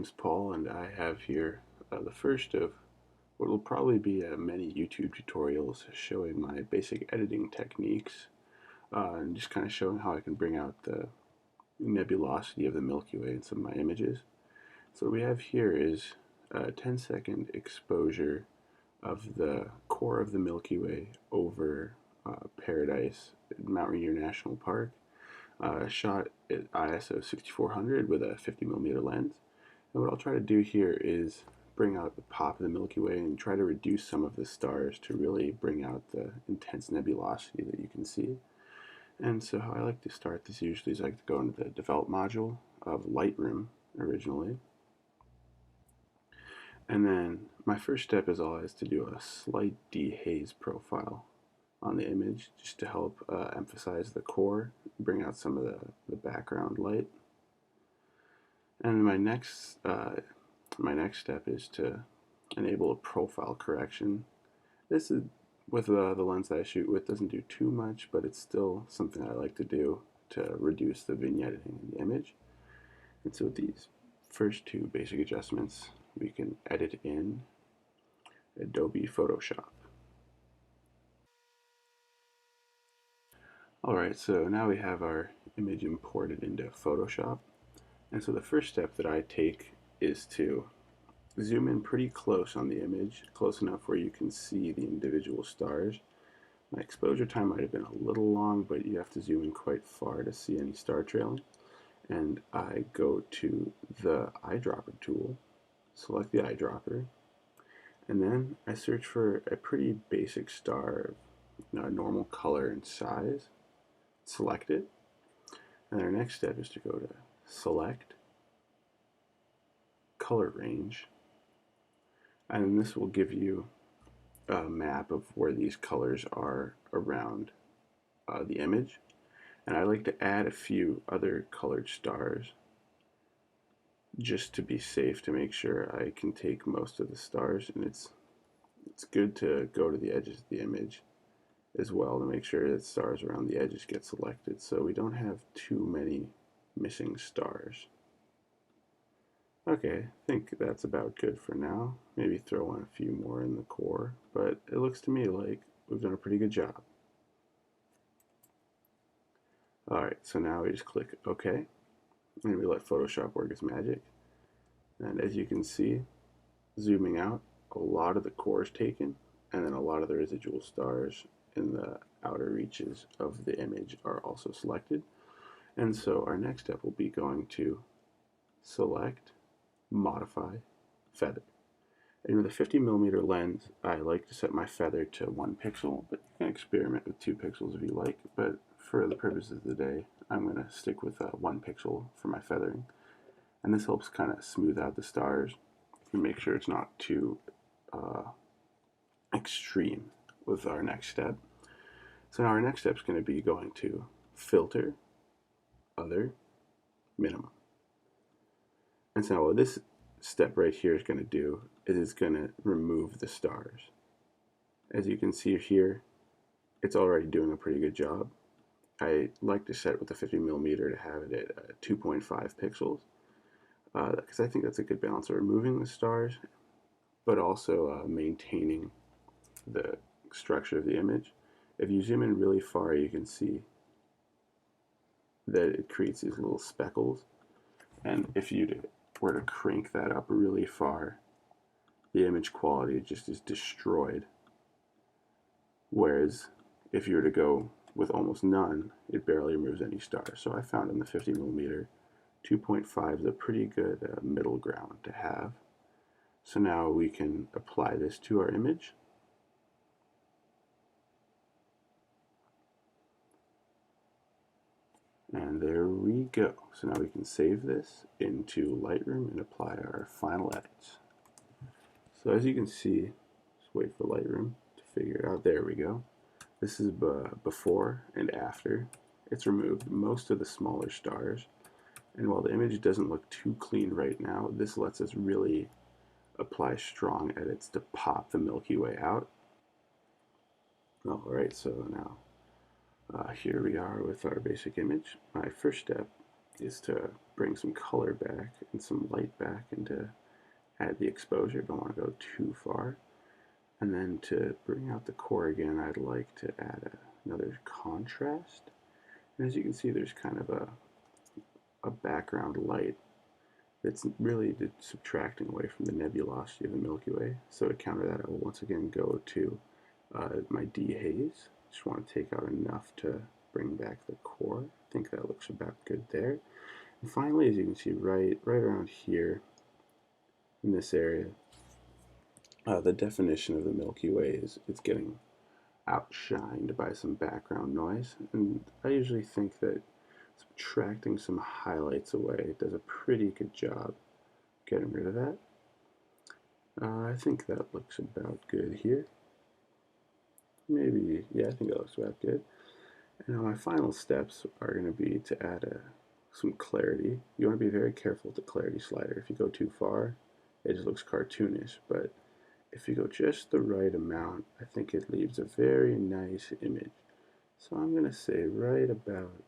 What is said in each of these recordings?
name's Paul, and I have here the first of what will probably be many YouTube tutorials showing my basic editing techniques and just kind of showing how I can bring out the nebulosity of the Milky Way in some of my images. So what we have here is a 10-second exposure of the core of the Milky Way over Paradise Mount Rainier National Park, shot at ISO 6400 with a 50mm lens. And what I'll try to do here is bring out the pop of the Milky Way and try to reduce some of the stars to really bring out the intense nebulosity that you can see. And so how I like to start this usually is I like to go into the Develop module of Lightroom originally. And then my first step is always to do a slight dehaze profile on the image just to help emphasize the core, bring out some of the background light. And my next step is to enable a profile correction. This is with the lens that I shoot with, doesn't do too much, but it's still something I like to do to reduce the vignetting in the image. And so with these first two basic adjustments, we can edit in Adobe Photoshop. Alright, so now we have our image imported into Photoshop. And so the first step that I take is to zoom in pretty close on the image, close enough where you can see the individual stars. My exposure time might have been a little long, but you have to zoom in quite far to see any star trailing. And I go to the eyedropper tool, select the eyedropper, and then I search for a pretty basic star, normal color and size, select it, and our next step is to go to Select, Color Range, and this will give you a map of where these colors are around the image. And I like to add a few other colored stars just to be safe, to make sure I can take most of the stars. And it's good to go to the edges of the image as well to make sure that stars around the edges get selected so we don't have too many missing stars. Okay, I think that's about good for now. Maybe throw in a few more in the core, but it looks to me like we've done a pretty good job. Alright, so now we just click OK, and we let Photoshop work its magic. And as you can see, zooming out, a lot of the core is taken, and then a lot of the residual stars in the outer reaches of the image are also selected. And so our next step will be going to Select, Modify, Feather. And with a 50mm lens, I like to set my feather to 1 pixel, but you can experiment with 2 pixels if you like. But for the purposes of the day, I'm going to stick with 1 pixel for my feathering. And this helps kind of smooth out the stars and make sure it's not too extreme with our next step. So now our next step is going to be going to Filter, Other, Minimum. And so what this step right here is going to do is it's going to remove the stars. As you can see here, it's already doing a pretty good job. I like to set it with the 50mm to have it at 2.5 pixels because I think that's a good balance of removing the stars but also maintaining the structure of the image. If you zoom in really far, you can see that it creates these little speckles, and if you were to crank that up really far, the image quality just is destroyed. Whereas if you were to go with almost none, it barely removes any stars. So I found in the 50mm, 2.5 is a pretty good middle ground to have. So now we can apply this to our image. And there we go. So now we can save this into Lightroom and apply our final edits. So as you can see, just wait for Lightroom to figure it out. There we go. This is before and after. It's removed most of the smaller stars. And while the image doesn't look too clean right now, this lets us really apply strong edits to pop the Milky Way out. Alright, so now here we are with our basic image. My first step is to bring some color back and some light back, and to add the exposure. Don't want to go too far. And then to bring out the core again, I'd like to add another contrast. And as you can see, there's kind of a background light that's really subtracting away from the nebulosity of the Milky Way. So to counter that, I will once again go to my dehaze. Just want to take out enough to bring back the core. I think that looks about good there. And finally, as you can see, right around here in this area, the definition of the Milky Way is it's getting outshined by some background noise. And I usually think that subtracting some highlights away does a pretty good job getting rid of that. I think that looks about good here. Maybe, yeah, I think that looks about good. And now my final steps are going to be to add some clarity. You want to be very careful with the clarity slider. If you go too far, it just looks cartoonish. But if you go just the right amount, I think it leaves a very nice image. So I'm going to say right about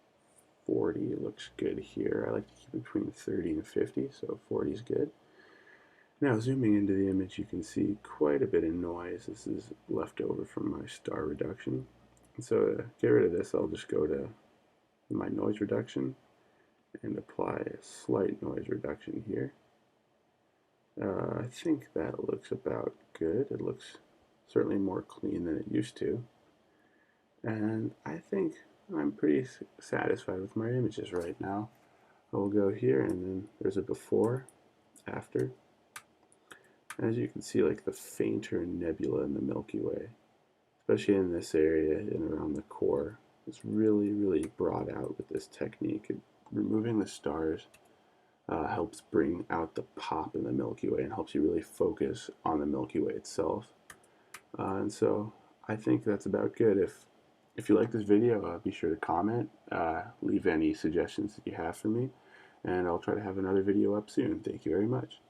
40 looks good here. I like to keep it between 30 and 50, so 40 is good. Now zooming into the image, you can see quite a bit of noise. This is left over from my star reduction. And so to get rid of this, I'll just go to my noise reduction and apply a slight noise reduction here. I think that looks about good. It looks certainly more clean than it used to. And I think I'm pretty satisfied with my images right now. I'll go here, and then there's a before, after. As you can see, like the fainter nebula in the Milky Way, especially in this area and around the core, is really brought out with this technique. Removing the stars helps bring out the pop in the Milky Way and helps you really focus on the Milky Way itself. And so I think that's about good. If you like this video, be sure to comment, leave any suggestions that you have for me, and I'll try to have another video up soon. Thank you very much.